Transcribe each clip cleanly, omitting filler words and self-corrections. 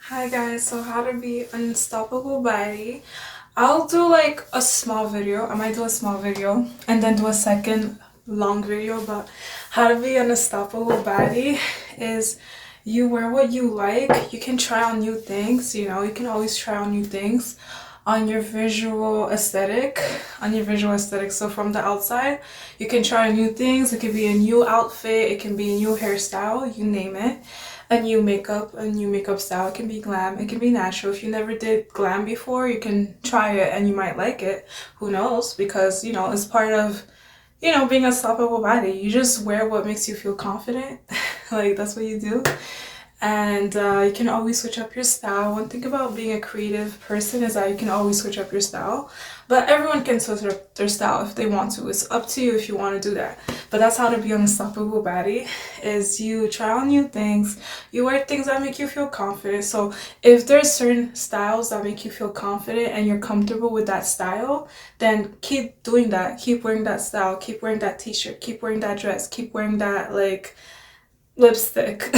Hi guys, so how to be unstoppable baddie. I'll do like a small video. I might do a small video and then do a second long video, but how to be an unstoppable baddie is you wear what you like. You can try on new things, you can always try on new things on your visual aesthetic, So from the outside, you can try new things. It could be a new outfit, it can be a new hairstyle, you name it. A new makeup style. It can be glam, it can be natural. If you never did glam before, you can try it and you might like it. Who knows? Because, it's part of, being a unstoppable body. You just wear what makes you feel confident. Like, that's what you do. And you can always switch up your style. One thing about being a creative person is that you can always switch up your style. But everyone can switch up their style if they want to. It's up to you if you want to do that. But that's how to be an unstoppable baddie, is you try on new things. You wear things that make you feel confident. So if there's certain styles that make you feel confident and you're comfortable with that style, then keep doing that. Keep wearing that style. Keep wearing that t-shirt. Keep wearing that dress. Keep wearing that, like, lipstick,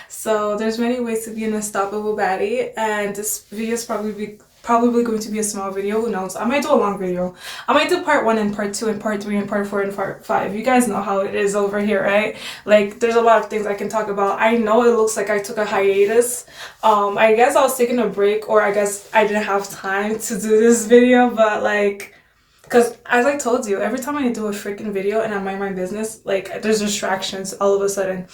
So there's many ways to be an unstoppable baddie, and this video is probably going to be a small video. Who knows? I might do a long video. I might do part 1 and part 2 and part 3 and part 4 and part 5. You guys know how it is over here, right? Like, there's a lot of things I can talk about. I know it looks like I took a hiatus. I guess I was taking a break, or I guess I didn't have time to do this video, but like, because as I told you, every time I do a freaking video and I mind my business, like, there's distractions all of a sudden.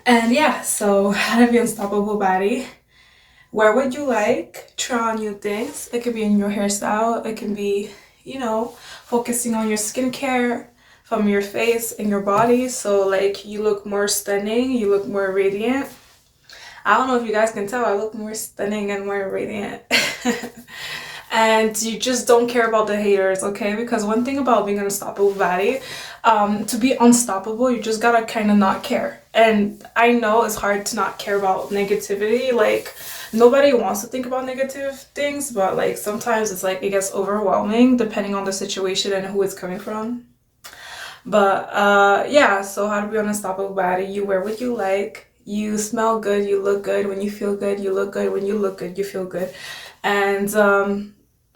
And yeah, so how to be unstoppable baddie. Wear what you like, try on new things. It could be in your hairstyle, it can be, focusing on your skincare from your face and your body. So like, you look more stunning, you look more radiant. I don't know if you guys can tell, I look more stunning and more radiant. And you just don't care about the haters, okay? Because one thing about being an unstoppable baddie, to be unstoppable, you just gotta kind of not care. And I know it's hard to not care about negativity. Like, nobody wants to think about negative things, but like, sometimes it's like, it gets overwhelming depending on the situation and who it's coming from. But yeah, so how to be an unstoppable baddie. You wear what you like, you smell good, you look good. When you feel good, you look good. When you look good, you feel good. And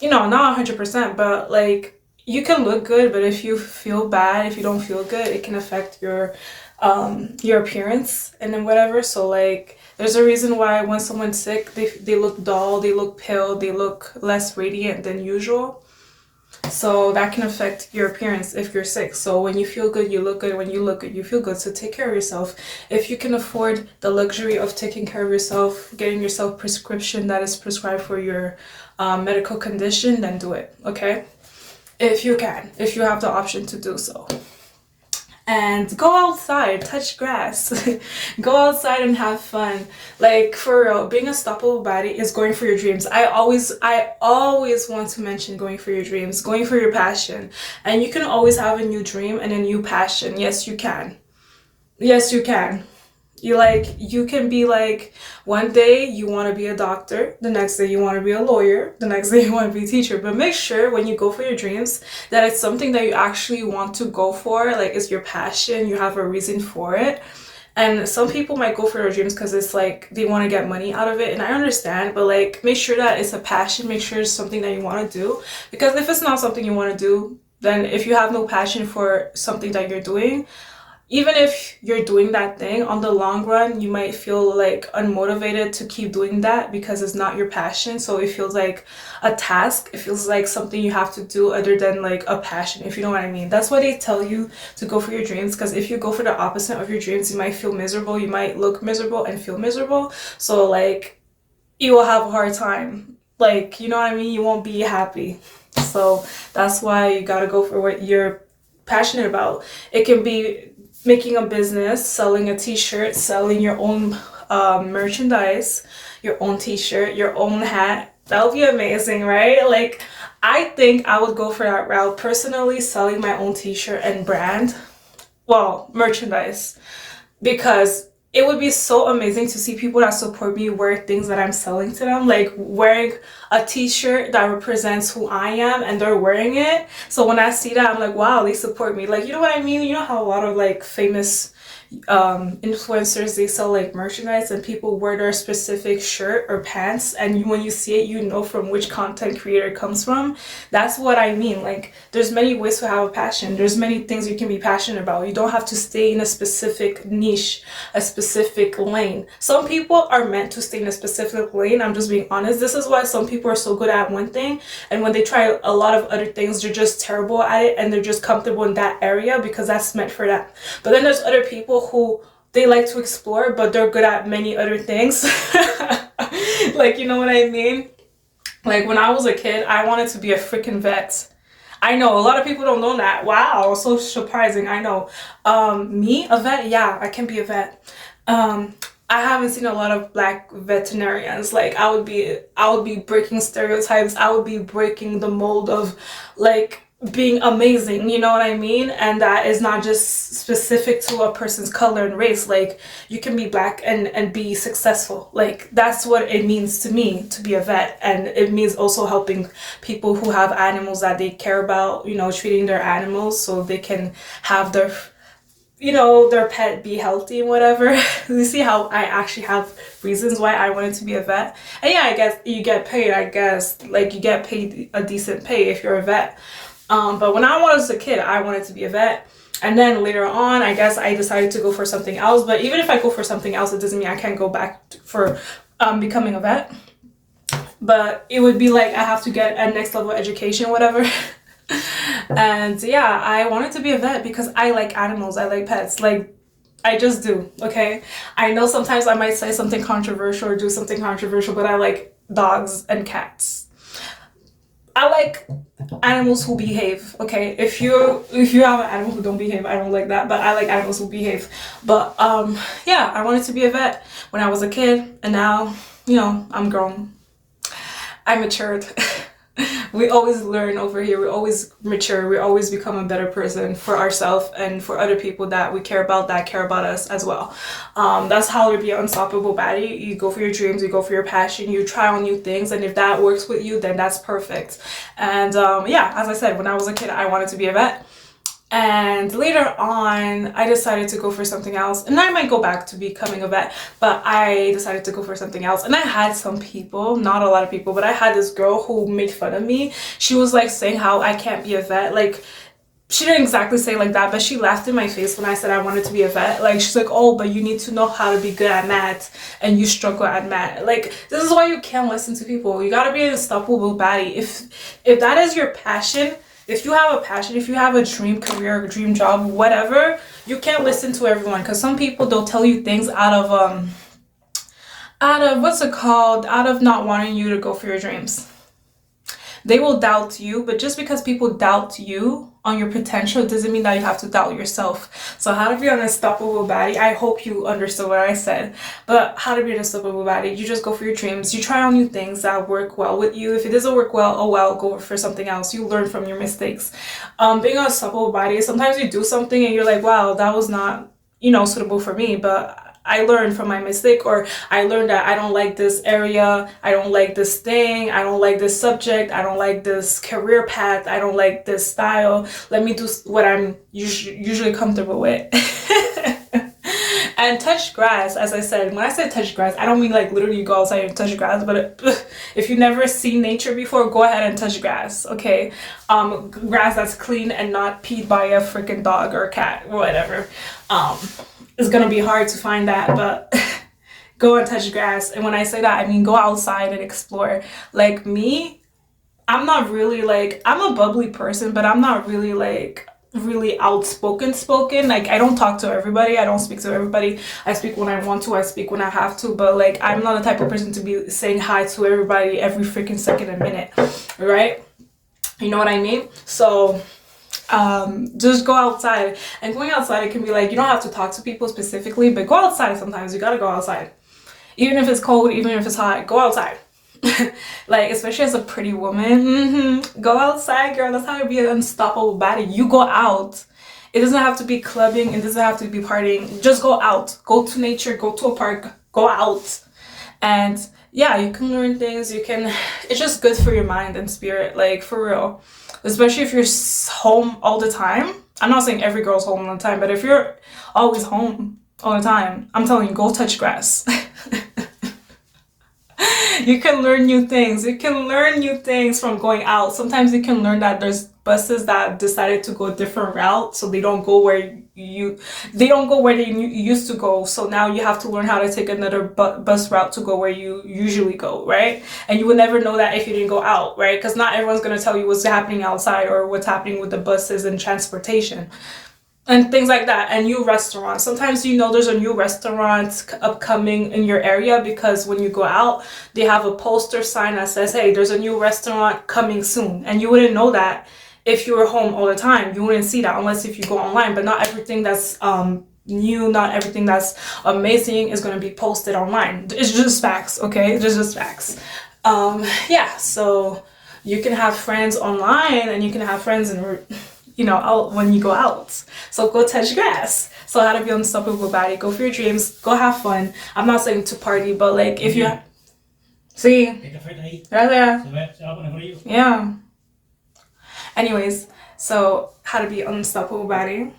not 100%, but like, you can look good, but if you feel bad, if you don't feel good, it can affect your appearance and then whatever. So like, there's a reason why when someone's sick, they look dull, they look pale, they look less radiant than usual. So that can affect your appearance if you're sick. So when you feel good, you look good. When you look good, you feel good. So take care of yourself. If you can afford the luxury of taking care of yourself, getting yourself prescription that is prescribed for your medical condition, then do it, okay? If you can, if you have the option to do so. And go outside, touch grass. Go outside and have fun. Like, for real, being a unstoppable baddie is going for your dreams. I always want to mention going for your dreams, going for your passion. And you can always have a new dream and a new passion. Yes, you can. Yes, you can. You can be like, one day you want to be a doctor, the next day you want to be a lawyer, the next day you want to be a teacher. But make sure when you go for your dreams that it's something that you actually want to go for, like, it's your passion, you have a reason for it. And some people might go for their dreams because it's like they want to get money out of it, and I understand, but like, make sure that it's a passion, make sure it's something that you want to do. Because if it's not something you want to do, then if you have no passion for something that you're doing, even if you're doing that thing, on the long run, you might feel like unmotivated to keep doing that because it's not your passion. So it feels like a task. It feels like something you have to do other than like a passion, if you know what I mean. That's why they tell you to go for your dreams, because if you go for the opposite of your dreams, you might feel miserable. You might look miserable and feel miserable. So like, you will have a hard time. Like, you know what I mean? You won't be happy. So that's why you gotta go for what you're passionate about. It can be making a business, selling a t-shirt, selling your own merchandise, your own t-shirt, your own hat. That would be amazing, right? Like, I think I would go for that route personally, selling my own t-shirt and brand, well, merchandise, because it would be so amazing to see people that support me wear things that I'm selling to them, like wearing a t-shirt that represents who I am and they're wearing it. So when I see that, I'm like, wow, they support me. Like, you know what I mean? You know how a lot of like famous influencers, they sell like merchandise and people wear their specific shirt or pants, and when you see it, you know from which content creator it comes from. That's what I mean. Like, there's many ways to have a passion. There's many things you can be passionate about. You don't have to stay in a specific niche, a specific lane. Some people are meant to stay in a specific lane. I'm just being honest. This is why some people are so good at one thing, and when they try a lot of other things, they're just terrible at it, and they're just comfortable in that area because that's meant for them. But then there's other people who, they like to explore, but they're good at many other things. Like, you know what I mean? Like, when I was a kid, I wanted to be a freaking vet. I know a lot of people don't know that. Wow, so surprising. I know. Me, a vet? Yeah, I can be a vet. I haven't seen a lot of black veterinarians. Like, I would be breaking stereotypes. I would be breaking the mold of like being amazing, you know what I mean? And that is not just specific to a person's color and race. Like, you can be black and be successful. Like, that's what it means to me to be a vet. And it means also helping people who have animals that they care about, you know, treating their animals so they can have their, you know, their pet be healthy and whatever. You see how I actually have reasons why I wanted to be a vet? And yeah, I guess you get paid, I guess. Like, you get paid a decent pay if you're a vet. But when I was a kid, I wanted to be a vet. And then later on, I guess I decided to go for something else. But even if I go for something else, it doesn't mean I can't go back for becoming a vet. But it would be like I have to get a next level education, whatever. And yeah, I wanted to be a vet because I like animals. I like pets. Like, I just do, okay? I know sometimes I might say something controversial or do something controversial, but I like dogs and cats. I like animals who behave, okay? If you have an animal who don't behave, I don't like that, but I like animals who behave. But yeah, I wanted to be a vet when I was a kid, and now, you know, I'm grown. I matured. We always learn over here. We always mature. We always become a better person for ourselves and for other people that we care about, that care about us as well. That's how to be an unstoppable baddie. You go for your dreams, you go for your passion, you try on new things, and if that works with you, then that's perfect. And yeah, as I said, when I was a kid, I wanted to be a vet. And later on, I decided to go for something else. And I might go back to becoming a vet, but I decided to go for something else. And I had some people, not a lot of people, but I had this girl who made fun of me. She was like saying how I can't be a vet. Like, she didn't exactly say like that, but she laughed in my face when I said I wanted to be a vet. Like, she's like, oh, but you need to know how to be good at math, and you struggle at math. Like, this is why you can't listen to people. You gotta be an unstoppable baddie. If that is your passion, if you have a passion, if you have a dream career, a dream job, whatever, you can't listen to everyone, because some people, they'll tell you things out of what's it called? Out of not wanting you to go for your dreams. They will doubt you, but just because people doubt you on your potential doesn't mean that you have to doubt yourself. So how to be an unstoppable baddie, I hope you understood what I said. But how to be an unstoppable baddie, you just go for your dreams. You try on new things that work well with you. If it doesn't work well, oh well, go for something else. You learn from your mistakes. Being an unstoppable baddie, sometimes you do something and you're like, wow, that was not, you know, suitable for me, but I learned from my mistake, or I learned that I don't like this area, I don't like this thing, I don't like this subject, I don't like this career path, I don't like this style. Let me do what I'm usually comfortable with. And touch grass, as I said, when I say touch grass, I don't mean like literally go outside and touch grass, but if you've never seen nature before, go ahead and touch grass, okay? Grass that's clean and not peed by a freaking dog or cat or whatever. It's gonna be hard to find that, but go and touch grass. And when I say that, I mean go outside and explore. Like me, I'm not really like, I'm a bubbly person, but I'm not really like really outspoken. Like, I don't talk to everybody, I don't speak to everybody. I speak when I want to, I speak when I have to, but like, I'm not the type of person to be saying hi to everybody every freaking second and minute, right? You know what I mean? So just go outside. And going outside, it can be like, you don't have to talk to people specifically, but go outside sometimes. You gotta go outside, even if it's cold, even if it's hot. Go outside. Like, especially as a pretty woman, go outside, girl. That's how you be an unstoppable baddie. You go out. It doesn't have to be clubbing, it doesn't have to be partying. Just go out, go to nature, go to a park, go out. And yeah, you can learn things. You can, it's just good for your mind and spirit, like, for real. Especially if you're home all the time, I'm not saying every girl's home all the time, but if you're always home all the time, I'm telling you, go touch grass. You can learn new things. You can learn new things from going out. Sometimes you can learn that there's buses that decided to go a different route, so they don't go where they used to go. So now you have to learn how to take another bus route to go where you usually go, right? And you would never know that if you didn't go out, right? Because not everyone's gonna tell you what's happening outside or what's happening with the buses and transportation and things like that. And new restaurants, sometimes there's a new restaurant upcoming in your area, because when you go out they have a poster sign that says, hey, there's a new restaurant coming soon, and you wouldn't know that if you were home all the time. You wouldn't see that unless if you go online. But not everything that's new, not everything that's amazing is going to be posted online. It's just facts, okay? It's just facts. Yeah, so you can have friends online and you can have friends in out when you go out. So go touch grass. So how to be unstoppable baddie. Go for your dreams. Go have fun. I'm not saying to party, but like if you see right there. Yeah. Anyways, so how to be unstoppable baddie.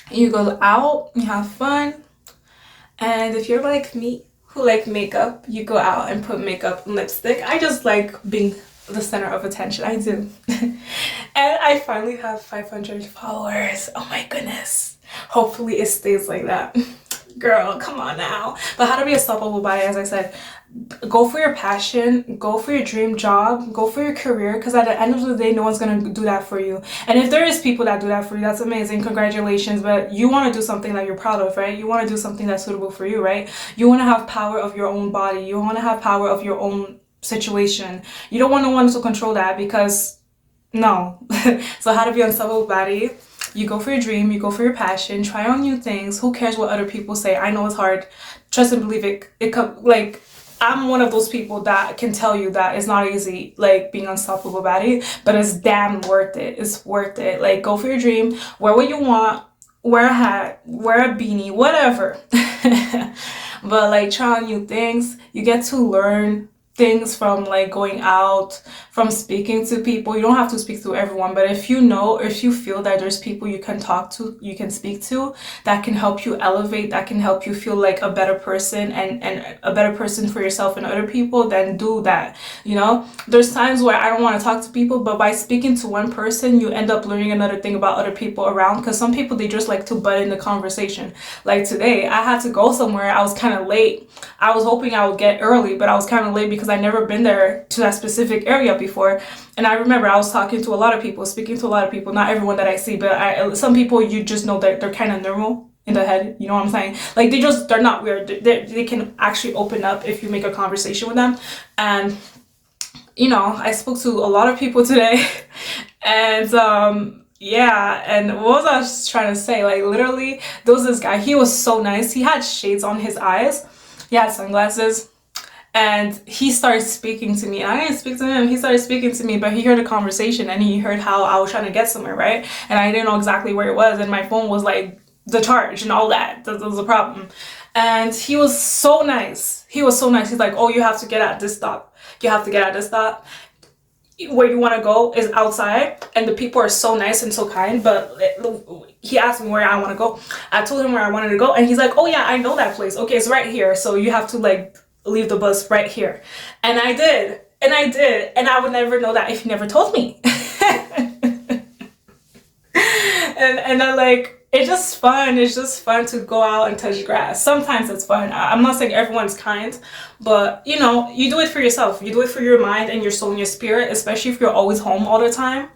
You go out, you have fun, and if you're like me who like makeup, you go out and put makeup and lipstick. I just like being the center of attention. I do. And I finally have 500 followers. Oh my goodness. Hopefully it stays like that. Girl, come on now. But how to be unstoppable baddie, as I said, go for your passion, go for your dream job, go for your career, because at the end of the day, no one's going to do that for you. And if there is people that do that for you, that's amazing. Congratulations. But you want to do something that you're proud of, right? You want to do something that's suitable for you, right? You want to have power of your own body. You want to have power of your own situation. You don't want no one to control that, because no. So how to be unstoppable baddie. You go for your dream, you go for your passion, try on new things. Who cares what other people say? I know it's hard. Trust and believe it. Like, I'm one of those people that can tell you that it's not easy, like being unstoppable baddie, but it's damn worth it. It's worth it. Like, go for your dream, wear what you want, wear a hat, wear a beanie, whatever. But like, try on new things. You get to learn things from like going out, from speaking to people. You don't have to speak to everyone, but if you feel that there's people you can talk to, you can speak to, that can help you elevate, that can help you feel like a better person and a better person for yourself and other people, then do that. There's times where I don't want to talk to people, but by speaking to one person, you end up learning another thing about other people around, because some people, they just like to butt in the conversation. Like today, I had to go somewhere. I was kind of late. I was hoping I would get early, but I was kind of late because I'd never been there to that specific area before. And I remember I was talking to a lot of people, speaking to a lot of people, not everyone that I see, but some people you just know that they're kind of normal in the head, you know what I'm saying? Like they're not weird. They can actually open up if you make a conversation with them. And I spoke to a lot of people today. And yeah, and what was I just trying to say? Like literally, there was this guy, he was so nice. He had shades on his eyes. He had sunglasses. And he started speaking to me, and I didn't speak to him. He started speaking to me, but he heard a conversation and he heard how I was trying to get somewhere, right? And I didn't know exactly where it was, and my phone was like the charge and all that. That was a problem. And he was so nice. He was so nice. He's like, oh, you have to get at this stop. You have to get at this stop. Where you want to go is outside, and the people are so nice and so kind. But he asked me where I want to go. I told him where I wanted to go, and he's like, oh yeah, I know that place. Okay, it's right here. So you have to like leave the bus right here. And I did. And I would never know that if he never told me. and I like, it's just fun. It's just fun to go out and touch grass. Sometimes it's fun. I'm not saying everyone's kind, but you do it for yourself. You do it for your mind and your soul and your spirit, especially if you're always home all the time.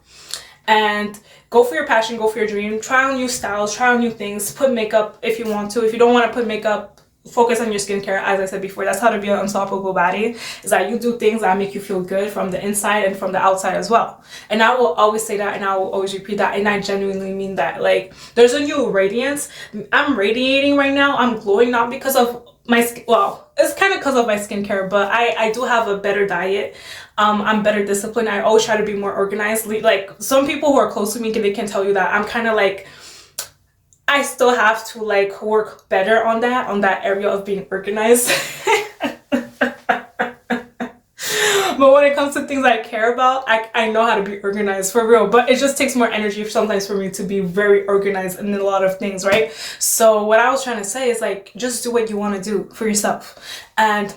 And go for your passion, go for your dream. Try on new styles, try on new things. Put makeup if you want to. If you don't want to put makeup, focus on your skincare. As I said before, that's how to be an unstoppable baddie, is that you do things that make you feel good from the inside and from the outside as well. And I will always say that, and I will always repeat that, and I genuinely mean that. Like, there's a new radiance. I'm radiating right now. I'm glowing, not because of my skin. Well, it's kind of because of my skincare, but I do have a better diet. I'm better disciplined. I always try to be more organized. Like, some people who are close to me, they can tell you that I'm kind of like, I still have to like work better on that area of being organized. But when it comes to things I care about, I know how to be organized for real. But it just takes more energy sometimes for me to be very organized in a lot of things, right? So what I was trying to say is like, just do what you want to do for yourself. And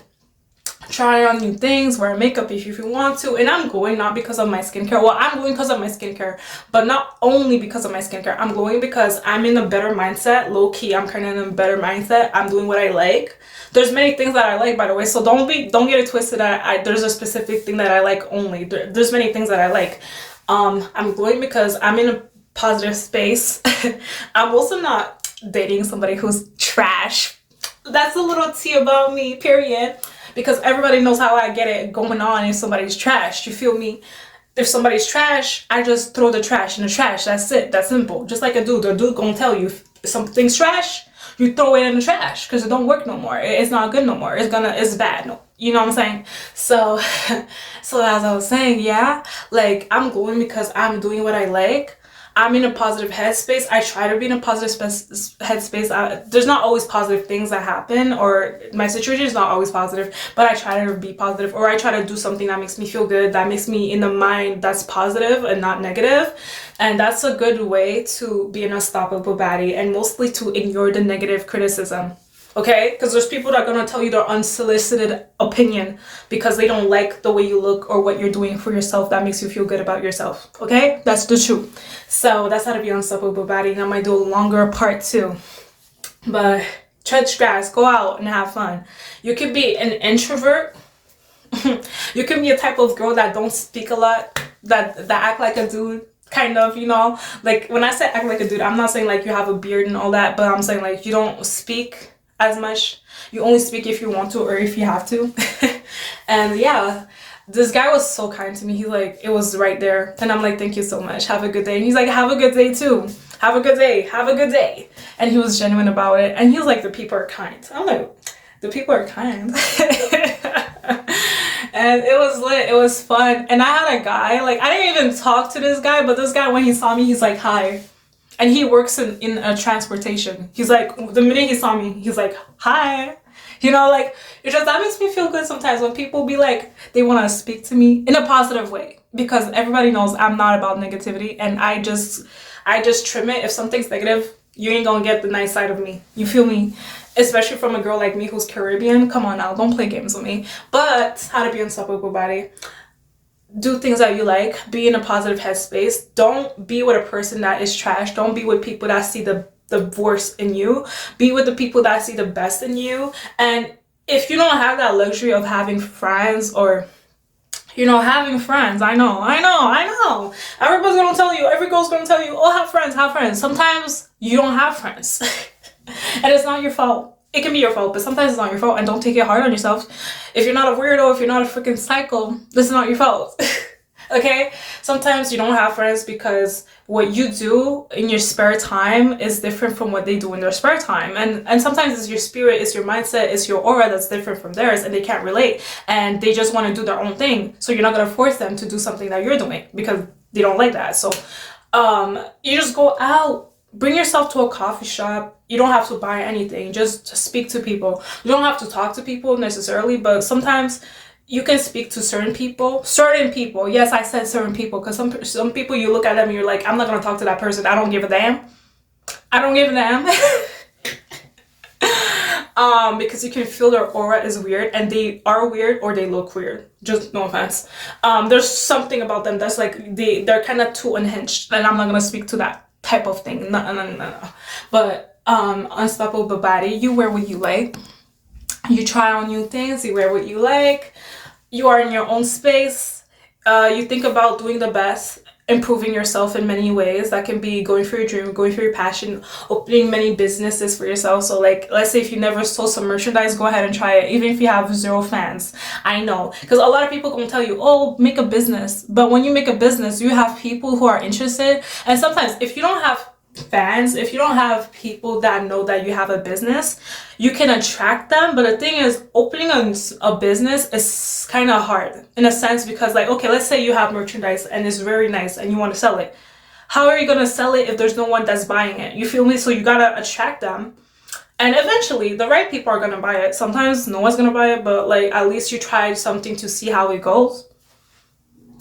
try on new things, wear makeup if you want to. And I'm glowing not because of my skincare. Well, I'm glowing because of my skincare, but not only because of my skincare. I'm glowing because I'm in a better mindset. Low key, I'm kind of in a better mindset. I'm doing what I like. There's many things that I like, by the way, so don't get it twisted that there's a specific thing that I like only. There's many things that I like. I'm glowing because I'm in a positive space. I'm also not dating somebody who's trash. That's a little tea about me, period. Because everybody knows how I get it going on if somebody's trash. You feel me? If somebody's trash, I just throw the trash in the trash. That's it. That's simple. Just like a dude. The dude gonna tell you if something's trash, you throw it in the trash because it don't work no more. It's not good no more. It's bad. No, you know what I'm saying? So, so as I was saying, yeah, like I'm glowing because I'm doing what I like. I'm in a positive headspace. I try to be in a positive headspace. There's not always positive things that happen, or my situation is not always positive, but I try to be positive, or I try to do something that makes me feel good, that makes me in the mind that's positive and not negative. And that's a good way to be an unstoppable baddie, and mostly to ignore the negative criticism. Okay, because there's people that are gonna tell you their unsolicited opinion because they don't like the way you look or what you're doing for yourself that makes you feel good about yourself. Okay, that's the truth. So that's how to be unstoppable baddie. And I might do a longer part too. But touch grass, go out and have fun. You could be an introvert. You can be a type of girl that don't speak a lot, that act like a dude. Kind of, you know, like when I say act like a dude, I'm not saying like you have a beard and all that, but I'm saying like you don't speak as much. You only speak if you want to or if you have to. And yeah, this guy was so kind to me. He like, it was right there. And I'm like, thank you so much. Have a good day. And he's like, have a good day too. Have a good day. Have a good day. And he was genuine about it. And he was like, the people are kind. I'm like, the people are kind. And it was lit. It was fun. And I had a guy, like, I didn't even talk to this guy, but this guy, when he saw me, he's like, hi. And he works in a transportation. He's like, the minute he saw me, he's like, hi. You know, like, it just, that makes me feel good sometimes when people be like, they want to speak to me in a positive way. Because everybody knows I'm not about negativity. And I just trim it. If something's negative, you ain't gonna get the nice side of me. You feel me? Especially from a girl like me who's Caribbean. Come on now, don't play games with me. But how to be unstoppable baddie. Do things that you like. Be in a positive headspace. Don't be with a person that is trash. Don't be with people that see the worst in you. Be with the people that see the best in you. And if you don't have that luxury of having friends, or you know, having friends, I know. Everybody's gonna tell you, every girl's gonna tell you, oh, have friends. Sometimes you don't have friends. And it's not your fault. It can be your fault, but sometimes it's not your fault, and don't take it hard on yourself. If you're not a weirdo, if you're not a freaking psycho, this is not your fault. Okay? Sometimes you don't have friends because what you do in your spare time is different from what they do in their spare time. And sometimes it's your spirit, it's your mindset, it's your aura that's different from theirs, and they can't relate. And they just want to do their own thing. So you're not going to force them to do something that you're doing because they don't like that. So you just go out. Bring yourself to a coffee shop. You don't have to buy anything. Just speak to people. You don't have to talk to people necessarily, but sometimes you can speak to certain people. Yes, I said certain people, because some people, you look at them and you're like, I'm not gonna talk to that person. I don't give a damn. Because you can feel their aura is weird, and they are weird or they look weird. Just no offense. There's something about them that's like they're kind of too unhinged, and I'm not gonna speak to that type of thing. No. But unstoppable baddie, you wear what you like. You try on new things. You wear what you like. You are in your own space. You think about doing the best, improving yourself in many ways. That can be going for your dream, going for your passion, opening many businesses for yourself. So like, let's say if you never sold some merchandise, go ahead and try it, even if you have 0 fans. I know, because a lot of people gonna tell you, oh, make a business. But when you make a business, you have people who are interested. And sometimes if you don't have fans, if you don't have people that know that you have a business, you can attract them. But the thing is, opening a business is kind of hard in a sense, because like, okay, let's say you have merchandise and it's very nice and you want to sell it. How are you going to sell it if there's no one that's buying it? You feel me? So you got to attract them, and eventually the right people are going to buy it. Sometimes no one's going to buy it, but like, at least you tried something to see how it goes.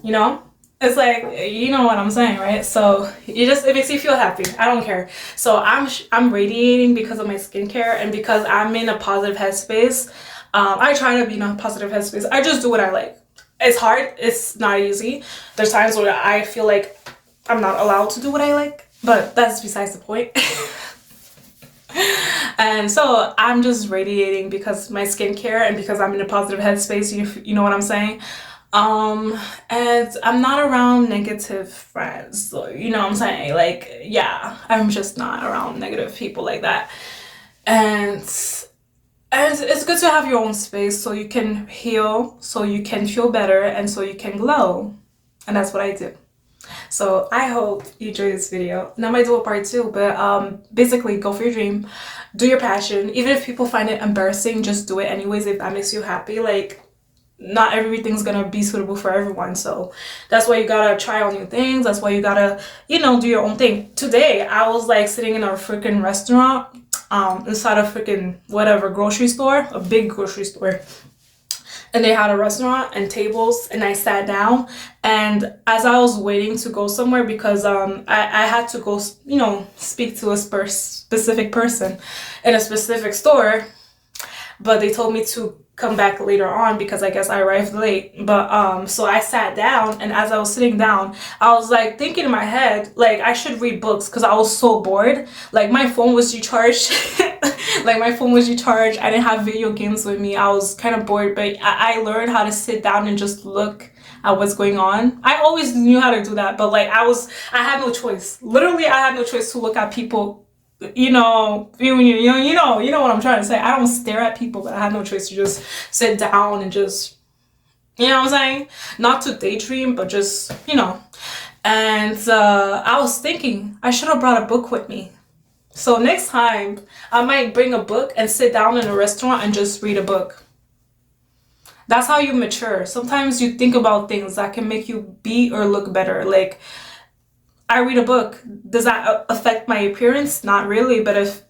you know? It's like, you know what I'm saying, right? So it makes you feel happy. I don't care. So I'm radiating because of my skincare and because I'm in a positive headspace. I try to be in a positive headspace. I just do what I like. It's hard. It's not easy. There's times where I feel like I'm not allowed to do what I like, but that's besides the point. And so I'm just radiating because my skincare and because I'm in a positive headspace. You know what I'm saying? And I'm not around negative friends. So, you know what I'm saying? Like, yeah, I'm just not around negative people like that. And it's good to have your own space so you can heal, so you can feel better, and so you can glow. And that's what I do. So I hope you enjoyed this video. And I might do a part 2, but basically go for your dream, do your passion. Even if people find it embarrassing, just do it anyways if that makes you happy. Like, not everything's gonna be suitable for everyone, so that's why you gotta try out new things. That's why you gotta, you know, do your own thing. Today I was like sitting in a freaking restaurant inside a freaking whatever grocery store, a big grocery store, and they had a restaurant and tables, and I sat down, and as I was waiting to go somewhere because I had to go, you know, speak to a specific person in a specific store, but they told me to come back later on because I guess I arrived late. But so I sat down, and as I was sitting down, I was like thinking in my head, like, I should read books because I was so bored. Like, my phone was recharged. Like, my phone was recharged. I didn't have video games with me. I was kind of bored, but I learned how to sit down and just look at what's going on. I always knew how to do that, but like I had no choice. Literally, I had no choice to look at people. You know what I'm trying to say. I don't stare at people, but I have no choice to just sit down and just, you know what I'm saying? Not to daydream, but just, you know. And I was thinking I should have brought a book with me. So next time I might bring a book and sit down in a restaurant and just read a book. That's how you mature. Sometimes you think about things that can make you be or look better. Like, I read a book. Does that affect my appearance? Not really, but if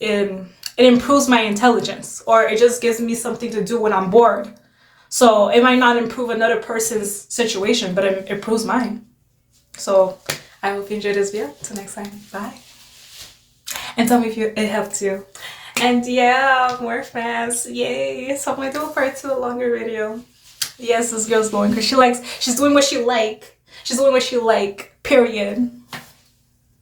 it improves my intelligence, or it just gives me something to do when I'm bored. So it might not improve another person's situation, but it improves mine. So I hope you enjoyed this video. Till next time, bye. And tell me if it helped you. And yeah, more fans, yay! So I'm gonna do a part 2, a longer video. Yes, this girl's going because she's doing what she like. She's doing what she like, period.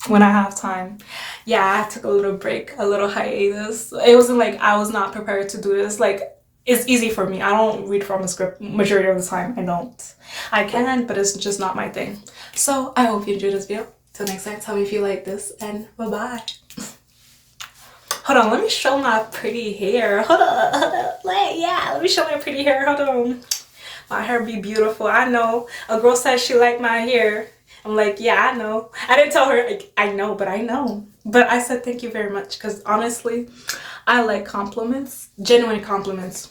When I have time. Yeah, I took a little break, a little hiatus. It wasn't like I was not prepared to do this. Like, it's easy for me. I don't read from a script majority of the time. I don't. I can, but it's just not my thing. So I hope you enjoyed this video. Till next time, tell me if you like this, and bye-bye. Hold on, let me show my pretty hair. Hold on. Like, yeah, let me show my pretty hair. Hold on. My hair be beautiful. I know. A girl said she liked my hair. I'm like, yeah, I know. I didn't tell her, like, I know, but I know. But I said thank you very much because honestly, I like compliments. Genuine compliments.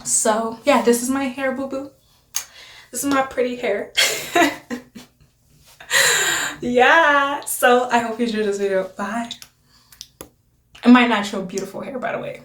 So, yeah, this is my hair, boo-boo. This is my pretty hair. Yeah. So, I hope you enjoyed this video. Bye. And my natural beautiful hair, by the way.